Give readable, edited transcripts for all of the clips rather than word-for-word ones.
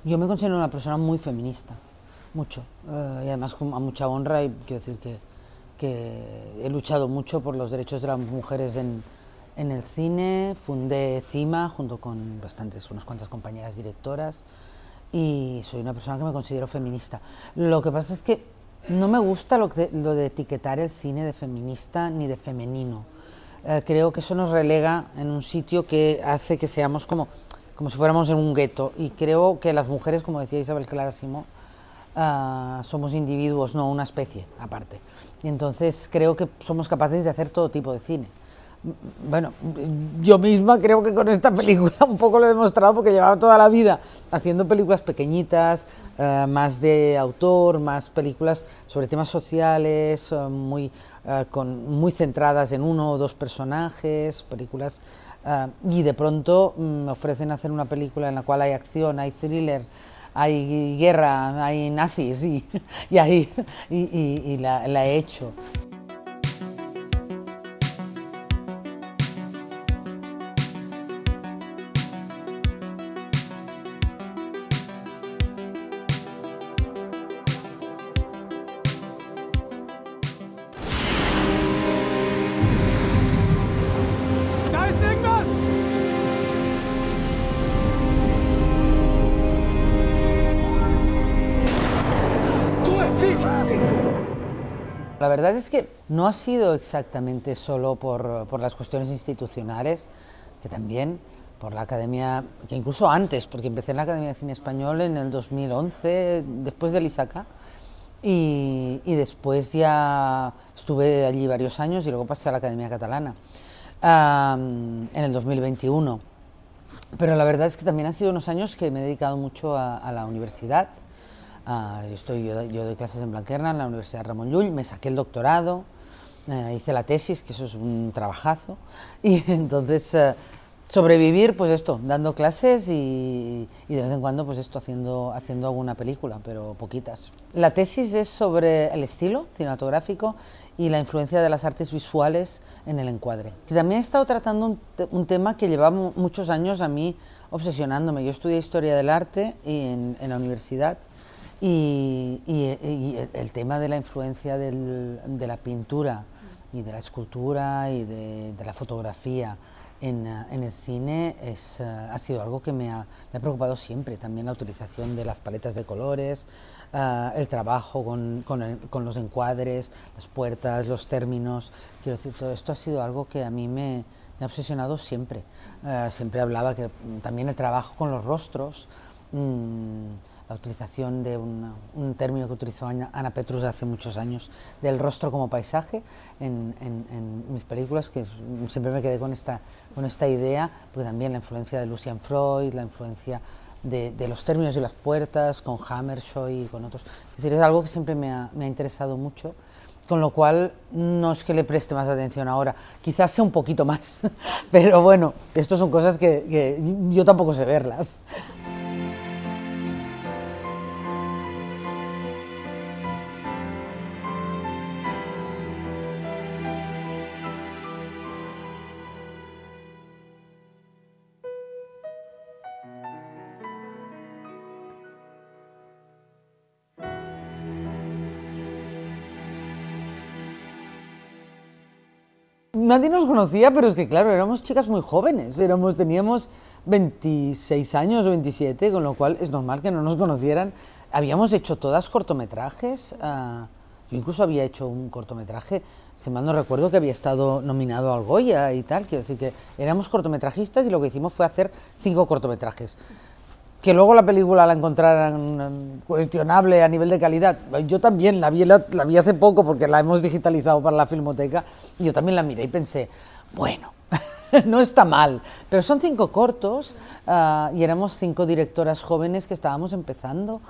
Yo me considero una persona muy feminista, mucho, y además a mucha honra, y quiero decir que he luchado mucho por los derechos de las mujeres en el cine. Fundé CIMA junto con unas cuantas compañeras directoras, y soy una persona que me considero feminista. Lo que pasa es que no me gusta lo de etiquetar el cine de feminista ni de femenino. Creo que eso nos relega en un sitio que hace que seamos como si fuéramos en un gueto, y creo que las mujeres, como decía Isabel Clara Simó, somos individuos, no una especie aparte. Y entonces creo que somos capaces de hacer todo tipo de cine. Bueno, yo misma creo que con esta película un poco lo he demostrado, porque llevaba toda la vida haciendo películas pequeñitas, más de autor, más películas sobre temas sociales, muy centradas en uno o dos personajes, películas, y de pronto me ofrecen hacer una película en la cual hay acción, hay thriller, hay guerra, hay nazis, y la he hecho. La verdad es que no ha sido exactamente solo por las cuestiones institucionales, que también por la Academia, que incluso antes, porque empecé en la Academia de Cine Español en el 2011, después del ISACA, y después ya estuve allí varios años y luego pasé a la Academia Catalana en el 2021. Pero la verdad es que también han sido unos años que me he dedicado mucho a la universidad. Yo doy clases en Blanquerna, en la Universidad Ramon Llull, me saqué el doctorado, hice la tesis, que eso es un trabajazo, y entonces sobrevivir, pues esto, dando clases y de vez en cuando, pues esto, haciendo alguna película, pero poquitas. La tesis es sobre el estilo cinematográfico y la influencia de las artes visuales en el encuadre. Y también he estado tratando un tema que llevaba muchos años a mí obsesionándome. Yo estudié Historia del Arte en la universidad, y el tema de la influencia de la pintura y de la escultura y de la fotografía en el cine ha sido algo que me ha preocupado siempre. También la utilización de las paletas de colores, el trabajo con los encuadres, las puertas, los términos. Quiero decir, todo esto ha sido algo que a mí me ha obsesionado siempre. Siempre hablaba que también el trabajo con los rostros, la utilización de un término que utilizó Anna Petrus hace muchos años, del rostro como paisaje en mis películas, que siempre me quedé con esta idea, porque también la influencia de Lucian Freud, la influencia de los términos y las puertas, con Hammershøi y con otros. Es decir, es algo que siempre me ha interesado mucho, con lo cual no es que le preste más atención ahora, quizás sea un poquito más, pero bueno, estas son cosas que yo tampoco sé verlas. Nadie nos conocía, pero es que claro, éramos chicas muy jóvenes, teníamos 26 años o 27, con lo cual es normal que no nos conocieran. Habíamos hecho todas cortometrajes, yo incluso había hecho un cortometraje, si mal no recuerdo, que había estado nominado al Goya y tal. Quiero decir que éramos cortometrajistas, y lo que hicimos fue hacer 5 cortometrajes. Que luego la película la encontraran cuestionable a nivel de calidad, yo también la vi hace poco, porque la hemos digitalizado para la Filmoteca, y yo también la miré y pensé, bueno, no está mal, pero son 5 cortos, y éramos 5 directoras jóvenes que estábamos empezando,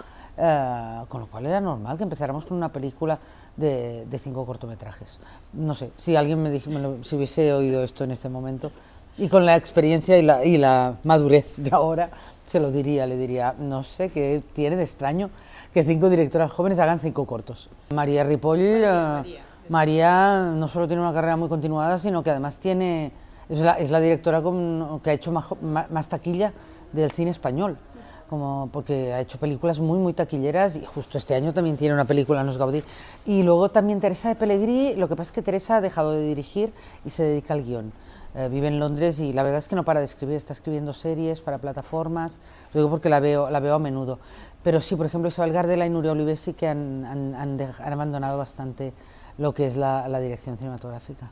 con lo cual era normal que empezáramos con una película de 5 cortometrajes. No sé, si alguien si hubiese oído esto en ese momento, y con la experiencia y la madurez de ahora, se lo diría, le diría, no sé qué tiene de extraño que 5 directoras jóvenes hagan 5 cortos. María Ripoll, María no solo tiene una carrera muy continuada, sino que además es la directora que ha hecho más taquilla del cine español. como porque ha hecho películas muy taquilleras y justo este año también tiene una película en los Gaudí. Y luego también Teresa de Pellegrí, lo que pasa es que Teresa ha dejado de dirigir y se dedica al guión. Vive en Londres y la verdad es que no para de escribir, está escribiendo series para plataformas, lo digo porque la veo a menudo. Pero sí, por ejemplo, Isabel Gardela y Nuria Oliver sí que han abandonado bastante lo que es la dirección cinematográfica.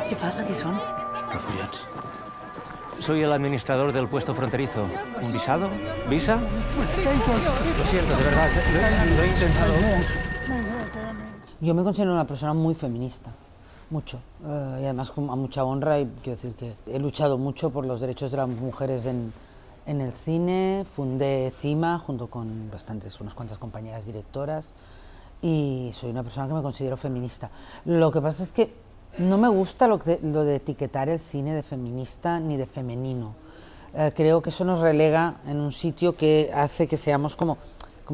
¿Qué pasa? ¿Qué son? Refugiados. Soy el administrador del puesto fronterizo. ¿Un visado? ¿Visa? Lo siento, de verdad, lo he intentado. Yo me considero una persona muy feminista, mucho, y además a mucha honra, y quiero decir que he luchado mucho por los derechos de las mujeres en el cine, fundé CIMA junto con unas cuantas compañeras directoras, y soy una persona que me considero feminista. Lo que pasa es que no me gusta lo de etiquetar el cine de feminista ni de femenino. Creo que eso nos relega en un sitio que hace que seamos como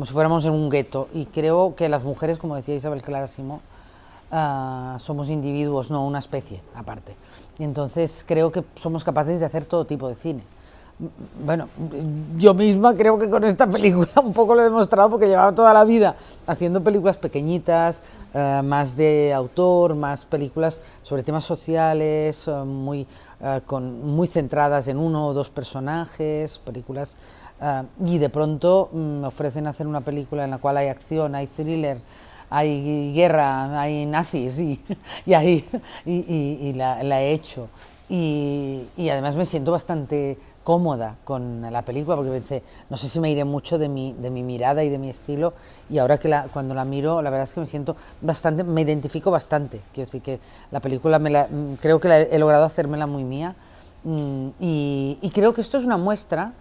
si fuéramos en un gueto, y creo que las mujeres, como decía Isabel Clara Simó, somos individuos, no una especie aparte. Y entonces creo que somos capaces de hacer todo tipo de cine. Bueno, yo misma creo que con esta película un poco lo he demostrado, porque llevaba toda la vida haciendo películas pequeñitas, más de autor, más películas sobre temas sociales, muy centradas en uno o dos personajes, películas, y de pronto me ofrecen hacer una película en la cual hay acción, hay thriller, hay guerra, hay nazis, y la he hecho. Y además me siento bastante cómoda con la película, porque pensé, no sé si me iré mucho de mi mirada y de mi estilo, y ahora que cuando la miro, la verdad es que me siento bastante, me identifico bastante. Quiero decir que la película creo que he logrado hacérmela muy mía, y creo que esto es una muestra,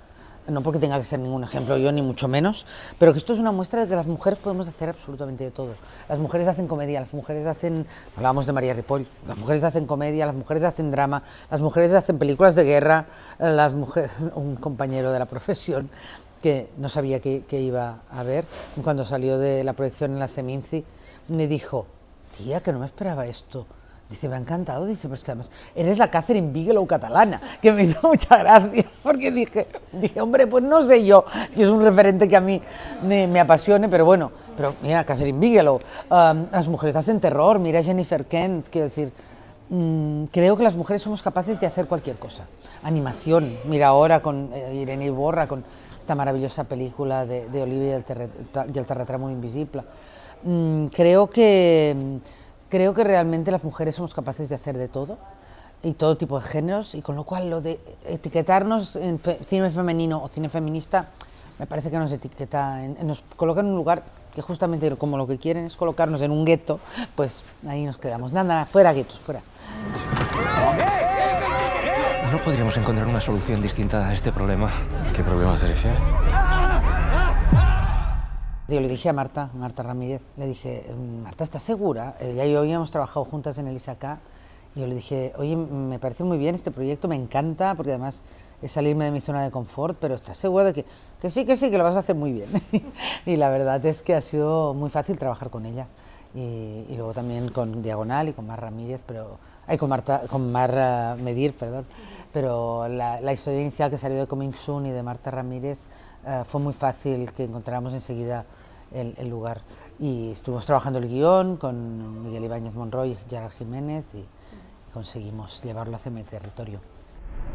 no porque tenga que ser ningún ejemplo yo, ni mucho menos, pero que esto es una muestra de que las mujeres podemos hacer absolutamente de todo. Las mujeres hacen comedia, las mujeres hablábamos de María Ripoll, las mujeres hacen comedia, las mujeres hacen drama, las mujeres hacen películas de guerra, un compañero de la profesión que no sabía que iba a ver, cuando salió de la proyección en la Seminci, me dijo, tía, que no me esperaba esto. Dice, me ha encantado, dice, pero es que además eres la Catherine Bigelow catalana, que me hizo mucha gracia, porque dije, hombre, pues no sé yo si es un referente que a mí me apasione, pero bueno, pero mira, Catherine Bigelow, las mujeres hacen terror, mira Jennifer Kent, quiero decir, creo que las mujeres somos capaces de hacer cualquier cosa. Animación, mira ahora con Irene Iborra, con esta maravillosa película de Olivia y el terratrèmol invisible. Creo que realmente las mujeres somos capaces de hacer de todo y todo tipo de géneros, y con lo cual lo de etiquetarnos en cine femenino o cine feminista me parece que nos etiqueta, nos coloca en un lugar que justamente como lo que quieren es colocarnos en un gueto, pues ahí nos quedamos. Nada, fuera guetos, fuera. ¿No podríamos encontrar una solución distinta a este problema? ¿Qué problema se refiere? Yo le dije a Marta Ramírez, le dije, Marta, ¿estás segura? Ella y yo habíamos trabajado juntas en el ISACA, y yo le dije, oye, me parece muy bien este proyecto, me encanta, porque además es salirme de mi zona de confort, pero ¿estás segura de que sí, que lo vas a hacer muy bien? Y la verdad es que ha sido muy fácil trabajar con ella, y luego también con Diagonal y con Mar Ramírez, con Mar Medir, perdón, pero la historia inicial que salió de Coming Soon y de Marta Ramírez, fue muy fácil que encontráramos enseguida el lugar, y estuvimos trabajando el guión con Miguel Ibáñez Monroy y Gerard Jiménez, y conseguimos llevarlo hacia mi territorio.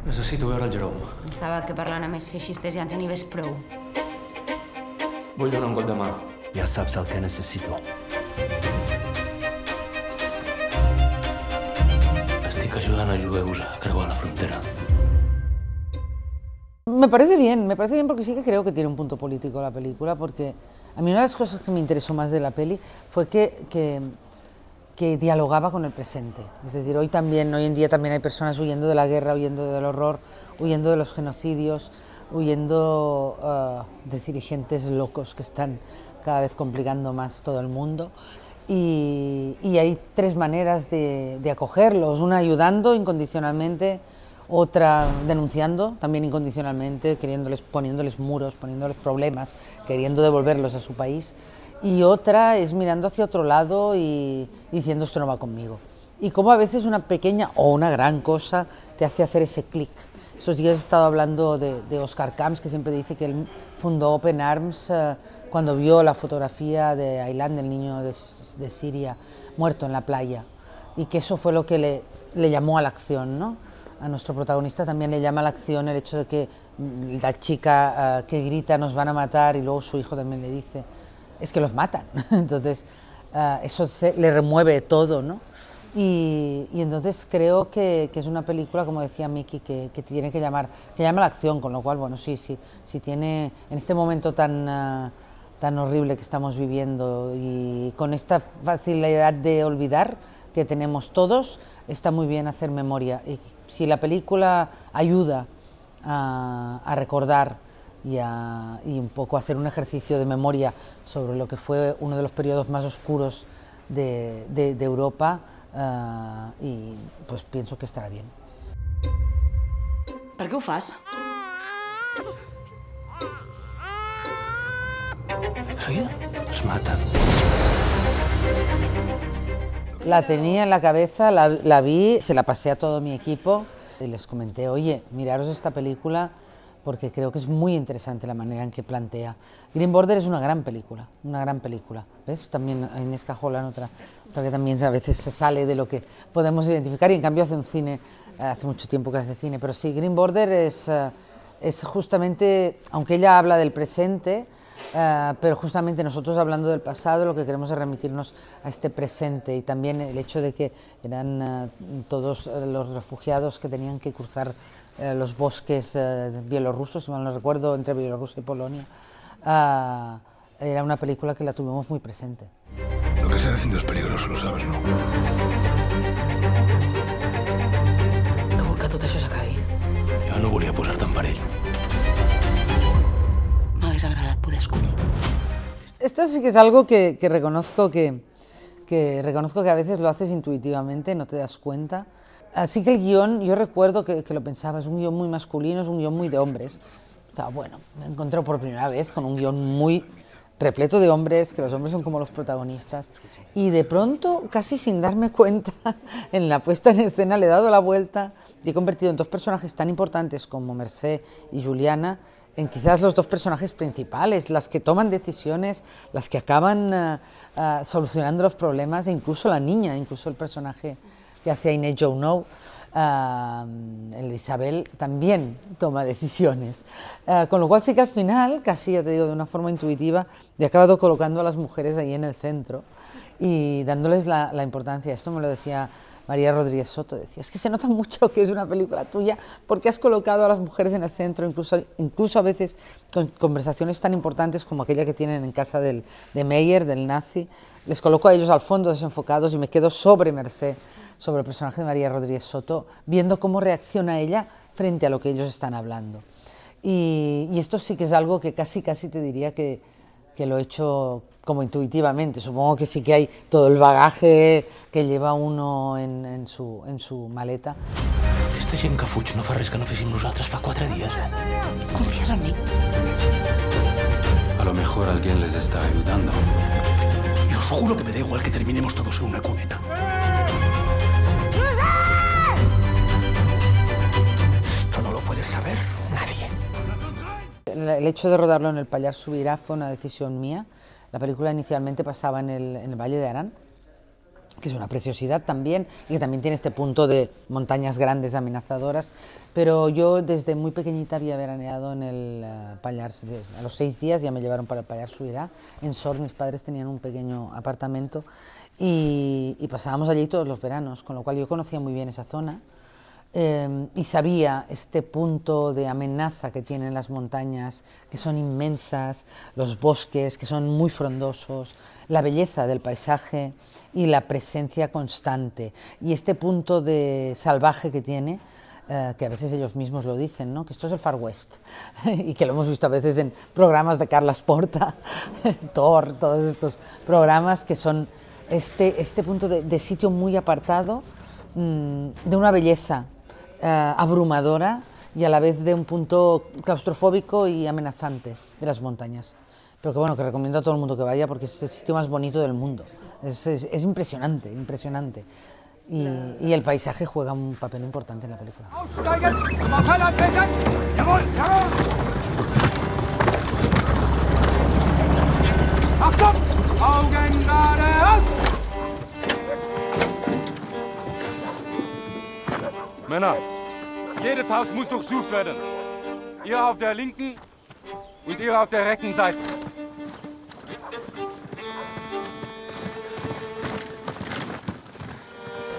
Necessito veure el Jerome. Pensava que parlant amb els feixistes ja en tenies prou. Vull donar un got de mà. Ja saps el que necessito. Estic ajudant a jueus a creuar la frontera. Me parece bien porque sí que creo que tiene un punto político la película, porque a mí una de las cosas que me interesó más de la peli fue que dialogaba con el presente. Es decir, hoy en día también hay personas huyendo de la guerra, huyendo del horror, huyendo de los genocidios, huyendo de dirigentes locos que están cada vez complicando más todo el mundo. Y hay tres maneras de acogerlos: una ayudando incondicionalmente, otra denunciando también incondicionalmente, poniéndoles muros, poniéndoles problemas, queriendo devolverlos a su país, y otra es mirando hacia otro lado y diciendo, esto no va conmigo. y cómo a veces una pequeña o una gran cosa te hace hacer ese clic. Estos días he estado hablando de Oscar Camps, que siempre dice que él fundó Open Arms cuando vio la fotografía de Aylan, del niño de Siria, muerto en la playa, y que eso fue lo que le llamó a la acción, ¿no? A nuestro protagonista también le llama a la acción el hecho de que la chica que grita nos van a matar, y luego su hijo también le dice, es que los matan. Entonces eso le remueve todo, ¿no? Y entonces creo que es una película, como decía Miki, que tiene que llama a la acción, con lo cual, bueno, sí tiene, en este momento tan horrible que estamos viviendo y con esta facilidad de olvidar que tenemos todos, está muy bien hacer memoria. Y si la película ayuda a recordar y un poco hacer un ejercicio de memoria sobre lo que fue uno de los periodos más oscuros de Europa, y pues pienso que estarà bien. Per què ho fas? Enseguida els maten. La tenía en la cabeza, la vi, se la pasé a todo mi equipo y les comenté, oye, miraros esta película porque creo que es muy interesante la manera en que plantea. Green Border es una gran película, ¿ves? También Inés Cajolan, otra que también a veces se sale de lo que podemos identificar y en cambio hace un cine, hace mucho tiempo que hace cine, pero sí, Green Border es justamente, aunque ella habla del presente, pero justamente nosotros hablando del pasado lo que queremos es remitirnos a este presente y también el hecho de que eran todos los refugiados que tenían que cruzar los bosques bielorrusos, si mal no recuerdo, entre Bielorrusia y Polonia. Era una película que la tuvimos muy presente. Lo que estás haciendo es peligroso, lo sabes, ¿no? Que vol que tot això s'acabi. Jo no volia posar-te en perill. M'hagués agradat poder escollir. Esto sí que es algo que reconozco que a veces lo haces intuitivamente, no te das cuenta. Así que el guión, yo recuerdo que lo pensaba, es un guión muy masculino, es un guión muy de hombres. O sea, bueno, me encontré por primera vez con un guión muy repleto de hombres, que los hombres son como los protagonistas. Y de pronto, casi sin darme cuenta, en la puesta en escena le he dado la vuelta y he convertido en dos personajes tan importantes como Mercè y Juliana en quizás los dos personajes principales, las que toman decisiones, las que acaban solucionando los problemas, e incluso la niña, incluso el personaje que hace Inés Jounou, el de Isabel, también toma decisiones. Con lo cual sí que al final, casi ya te digo de una forma intuitiva, he acabado colocando a las mujeres ahí en el centro y dándoles la importancia. Esto me lo decía María Rodríguez Soto, decía, es que se nota mucho que es una película tuya porque has colocado a las mujeres en el centro, incluso a veces con conversaciones tan importantes como aquella que tienen en casa de Meyer, del nazi, les coloco a ellos al fondo desenfocados y me quedo sobre Mercè, sobre el personaje de María Rodríguez Soto, viendo cómo reacciona ella frente a lo que ellos están hablando. Y esto sí que es algo que casi te diría que lo he hecho como intuitivamente. Supongo que sí que hay todo el bagaje que lleva uno en su maleta. Aquesta gent que fuig no fa res que no féssim nosaltres fa 4 dies. Confies en mi? A lo mejor alguien les está ayudando. Y os juro que me da igual que terminemos todos en una cuneta. Esto no lo puede saber nadie. El hecho de rodarlo en el Pallars Sobirà fue una decisión mía. La película inicialmente pasaba en el Valle de Arán, que es una preciosidad también, y que también tiene este punto de montañas grandes amenazadoras, pero yo desde muy pequeñita había veraneado en el Pallars, a los 6 días ya me llevaron para el Pallars Sobirà, en Sort mis padres tenían un pequeño apartamento y pasábamos allí todos los veranos, con lo cual yo conocía muy bien esa zona. Y sabía este punto de amenaza que tienen las montañas, que son inmensas, los bosques, que son muy frondosos, la belleza del paisaje y la presencia constante, y este punto de salvaje que tiene, que a veces ellos mismos lo dicen, ¿no? Que esto es el Far West, y que lo hemos visto a veces en programas de Carles Porta, Thor, todos estos programas que son este punto de sitio muy apartado, de una belleza abrumadora y a la vez de un punto claustrofóbico y amenazante de las montañas. Pero que bueno, que recomiendo a todo el mundo que vaya porque es el sitio más bonito del mundo. Es impresionante, impresionante. y el paisaje juega un papel importante en la película. Männer, jedes Haus muss durchsucht werden. Ihr auf der linken und ihr auf der rechten Seite.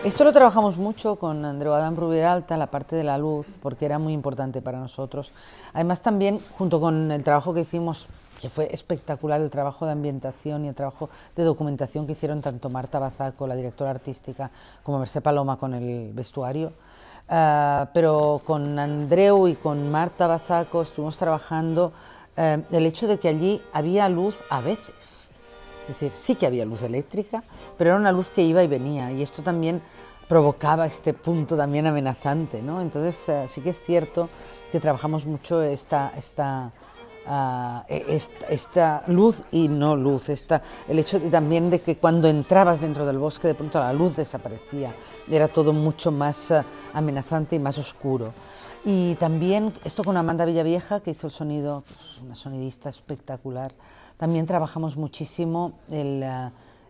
Esto lo trabajamos mucho con Andreu Adam Rubiralta, la parte de la luz, porque era muy importante para nosotros. Además también, junto con el trabajo que hicimos, que fue espectacular, el trabajo de ambientación y el trabajo de documentación que hicieron tanto Marta Bazaco, la directora artística, como Mercè Paloma con el vestuario. Pero con Andreu y con Marta Bazaco estuvimos trabajando el hecho de que allí había luz a veces. Es decir, sí que había luz eléctrica, pero era una luz que iba y venía, y esto también provocaba este punto también amenazante, ¿no? Entonces sí que es cierto que trabajamos mucho esta luz y no luz, el hecho también de que cuando entrabas dentro del bosque de pronto la luz desaparecía, era todo mucho más amenazante y más oscuro. Y también esto con Amanda Villavieja, que hizo el sonido, pues, una sonidista espectacular. También trabajamos muchísimo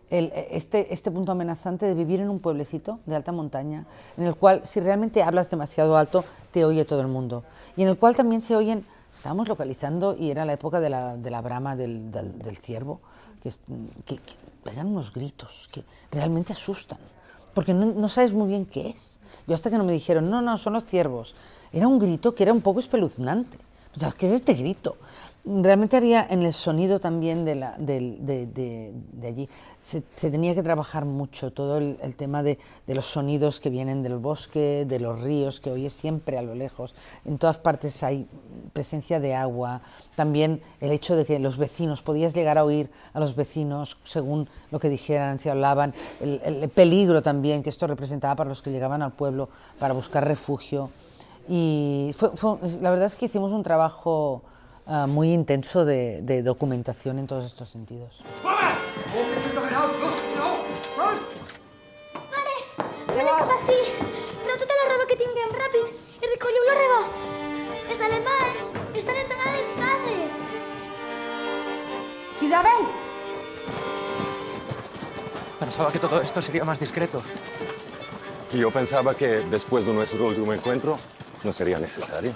este punto amenazante de vivir en un pueblecito de alta montaña, en el cual si realmente hablas demasiado alto te oye todo el mundo, y en el cual también se oyen, estábamos localizando, y era la época de la brama del ciervo, que pegan unos gritos que realmente asustan, porque no sabes muy bien qué es. Yo hasta que no me dijeron, no, son los ciervos, era un grito que era un poco espeluznante. O sea, ¿qué es este grito? Realmente había en el sonido también de allí, se tenía que trabajar mucho todo el tema de los sonidos que vienen del bosque, de los ríos que oyes siempre a lo lejos. En todas partes hay presencia de agua, también el hecho de que los vecinos, podías llegar a oír a los vecinos según lo que dijeran, si hablaban, el peligro también que esto representaba para los que llegaban al pueblo para buscar refugio. Y la verdad es que hicimos un trabajo muy intenso de documentación en todos estos sentidos. Mare, vine cap ací. Treu tota la roba que tinguem, ràpid, i recolliu el rebost. Els alemanys estan entrant a les cases. Isabel! Pensaba que todo esto sería más discreto. Y yo pensaba que después de nuestro último encuentro no sería necesario.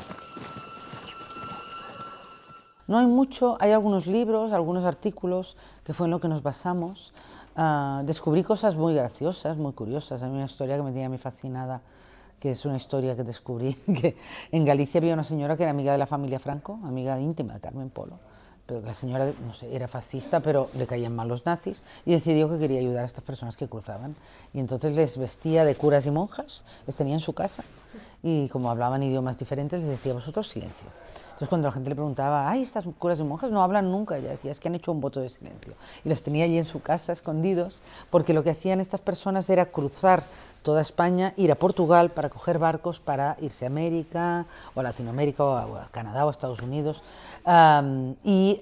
No hay mucho, hay algunos libros, algunos artículos, que fue en lo que nos basamos. Descubrí cosas muy graciosas, muy curiosas. Hay una historia que me tiene a mí fascinada, que es una historia que descubrí, que en Galicia había una señora que era amiga de la familia Franco, amiga íntima de Carmen Polo, pero la señora, no sé, era fascista, pero le caían mal los nazis, y decidió que quería ayudar a estas personas que cruzaban. Y entonces les vestía de curas y monjas, les tenía en su casa, y como hablaban idiomas diferentes, les decía, vosotros silencio. Entonces cuando la gente le preguntaba, ay, estas curas y monjas no hablan nunca, ella decía, es que han hecho un voto de silencio. Y los tenía allí en su casa, escondidos, porque lo que hacían estas personas era cruzar toda España, ir a Portugal para coger barcos para irse a América, o a Latinoamérica, o a Canadá, o a Estados Unidos. Y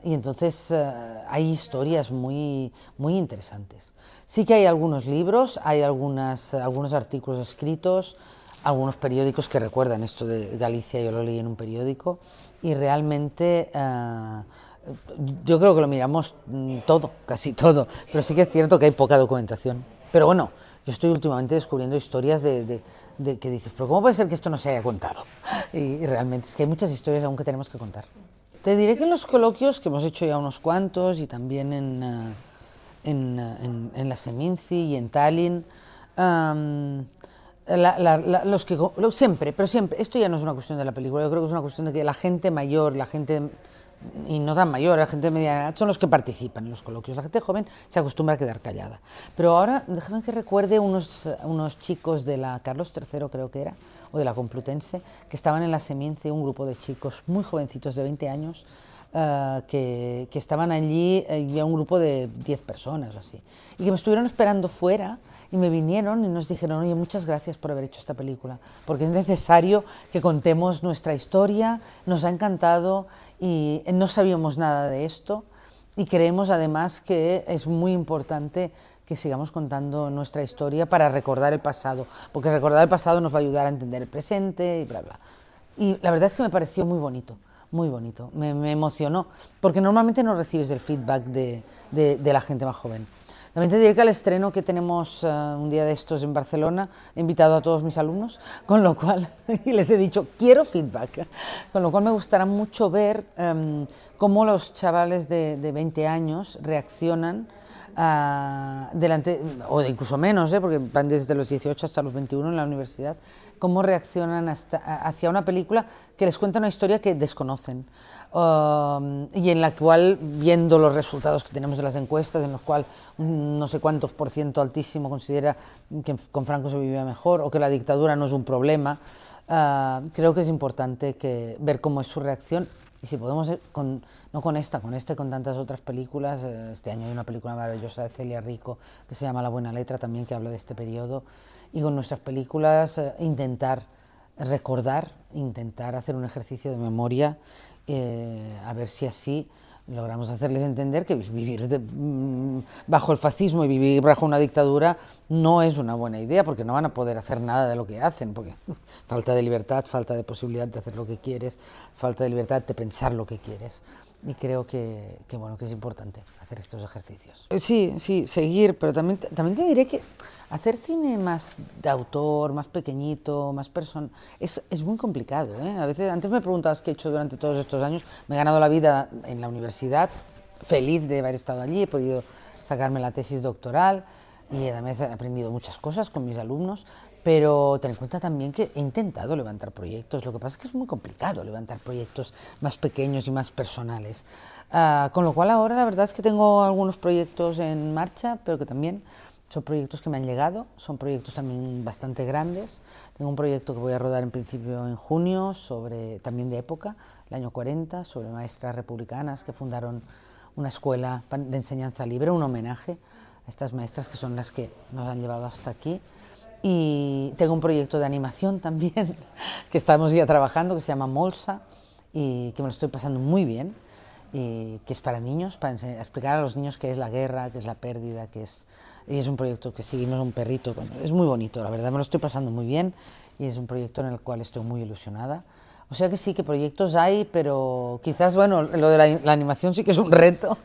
entonces hay historias muy interesantes. Sí que hay algunos libros, hay algunos artículos escritos, algunos periódicos que recuerdan esto de Galicia, yo lo leí en un periódico, y realmente yo creo que lo miramos todo, casi todo, pero sí que es cierto que hay poca documentación. Pero bueno, yo estoy últimamente descubriendo historias de que dices, pero ¿cómo puede ser que esto no se haya contado? Y realmente es que hay muchas historias aún que tenemos que contar. Te diré que en los coloquios, que hemos hecho ya unos cuantos, y también en la Seminci y en Tallinn, siempre, esto ya no es una cuestión de la película, yo creo que es una cuestión de que la gente mayor, la gente, y no tan mayor, la gente de media edad, son los que participan en los coloquios. La gente joven se acostumbra a quedar callada. Pero ahora, déjame que recuerde unos chicos de la Carlos III, creo que era, o de la Complutense, que estaban en la Seminci, un grupo de chicos muy jovencitos de 20 años, que estaban allí, había un grupo de 10 personas o así, y que me estuvieron esperando fuera, y me vinieron y nos dijeron, oye, muchas gracias por haber hecho esta película, porque es necesario que contemos nuestra historia, nos ha encantado y no sabíamos nada de esto, y creemos además que es muy importante que sigamos contando nuestra historia para recordar el pasado, porque recordar el pasado nos va a ayudar a entender el presente y bla, bla. Y la verdad es que me pareció muy bonito, me emocionó, porque normalmente no recibes el feedback de la gente más joven. También te diré que al estreno que tenemos un día de estos en Barcelona, he invitado a todos mis alumnos, con lo cual, y les he dicho, quiero feedback, con lo cual me gustará mucho ver cómo los chavales de 20 años reaccionan delante, o incluso menos, porque van desde los 18 hasta los 21 en la universidad, cómo reaccionan hacia una película que les cuenta una historia que desconocen. Y en la cual, viendo los resultados que tenemos de las encuestas, en los cuales no sé cuántos % altísimo considera que con Franco se vivía mejor o que la dictadura no es un problema, creo que es importante ver cómo es su reacción. Y si podemos, no con esta y con tantas otras películas, este año hay una película maravillosa de Celia Rico que se llama La buena letra también, que habla de este periodo, y con nuestras películas intentar recordar, intentar hacer un ejercicio de memoria, a ver si así logramos hacerles entender que vivir bajo el fascismo y vivir bajo una dictadura no es una buena idea, porque no van a poder hacer nada de lo que hacen, porque falta de libertad, falta de posibilidad de hacer lo que quieres, falta de libertad de pensar lo que quieres. Y creo que es importante hacer estos ejercicios. Sí, seguir, pero también te diré que hacer cine más de autor, más pequeñito, más personal, es muy complicado, ¿eh? A veces, antes me preguntabas qué he hecho durante todos estos años. Me he ganado la vida en la universidad, feliz de haber estado allí, he podido sacarme la tesis doctoral y además he aprendido muchas cosas con mis alumnos, pero ten en cuenta también que he intentado levantar proyectos. Lo que pasa es que es muy complicado levantar proyectos más pequeños y más personales. Con lo cual ahora la verdad es que tengo algunos proyectos en marcha, pero que también son proyectos que me han llegado, son proyectos también bastante grandes. Tengo un proyecto que voy a rodar en principio en junio, también de época, el año 40, sobre maestras republicanas que fundaron una escuela de enseñanza libre, un homenaje a estas maestras que son las que nos han llevado hasta aquí. Y tengo un proyecto de animación también, que estamos ya trabajando, que se llama Molsa, y que me lo estoy pasando muy bien, y que es para niños, para explicar a los niños qué es la guerra, qué es la pérdida, y es un proyecto que seguimos un perrito, es muy bonito, la verdad me lo estoy pasando muy bien, y es un proyecto en el cual estoy muy ilusionada. O sea que sí, que proyectos hay, pero quizás, bueno, lo de la animación sí que es un reto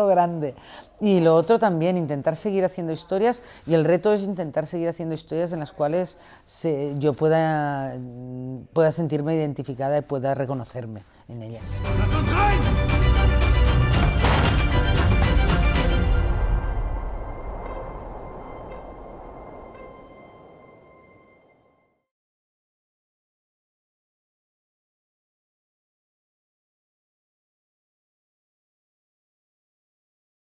grande. Y lo otro también, intentar seguir haciendo historias, y el reto es intentar seguir haciendo historias en las cuales yo pueda sentirme identificada y pueda reconocerme en ellas.